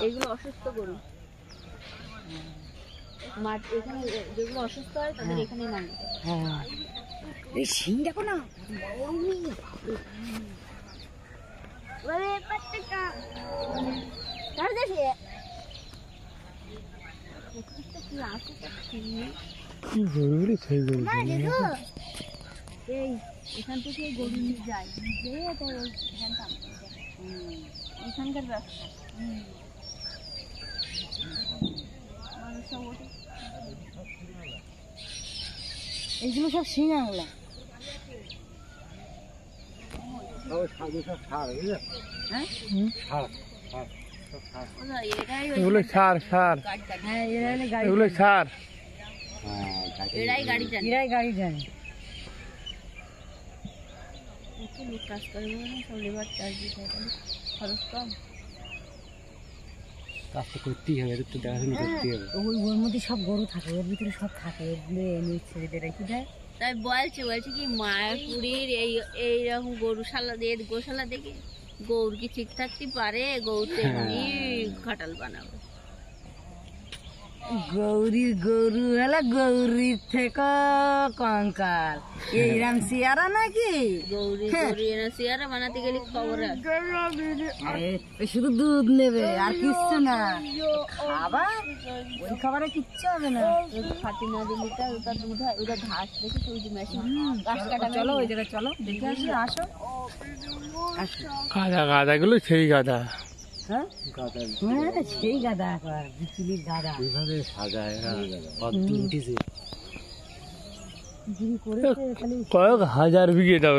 এগুলো অসুস্থ গরু, মাঠ এখানে যেগুলো অসুস্থ হয় তাদের এখানে নামে। হ্যাঁ এই শিং দেখো না, এই এখান থেকে গরু নিয়ে যায়, এখানকার রাস্তা মানুষ সব ওঠে। এইগুলো সব শিঙাগুলা। এগুলো সার সার, হ্যাঁ এরা এগুলো সার। এরাই গাড়ি জানে, এরাই গাড়ি জানে। লোক কাজ করে সব লেবার চার্জ দিতে হয়, খরচ কম। কাজ তো করতেই হবে, একটু দেখাশোনা করতেই হবে। ওর মধ্যে সব গরু থাকে, ওর ভিতরে সব থাকে, এগুলো এনে ছেলেদের রেখে দেয়। তাই বলছে কি মায়াপুরীর এইরকম গরুশালা দিয়ে, গোশালা দেখে গৌর কি ঠিক থাকতে পারে, গৌরতে ঘাটাল বানাবে। গৌরীর গরু হলো গৌরীর থেকে কঙ্কাল, এইরাম সিয়ারা নাকি? গৌরী গৌরী এনে সিয়ারা বানাতে গেলে খবর আছে, শুধু দুধ নেবে আর কিচ্ছু না, খাবার ওই খাবারে কিচ্ছু হবে না। ফাটি না দিলে ওটা দুধ হয়, ওটা ঘাস দেখে ওই যে মেশিন ঘাস কাটা। চলো ওই জায়গায় চলো, দেখে আসি, আসো আসো। গাদা গাদাগুলো সেই গাদা, হ্যাঁ সেই গাদা, বিচুলির গাদা এইভাবে সাজায় উঠেছে, যিনি করেছে খালি কয়েক হাজার বিঘে দাও।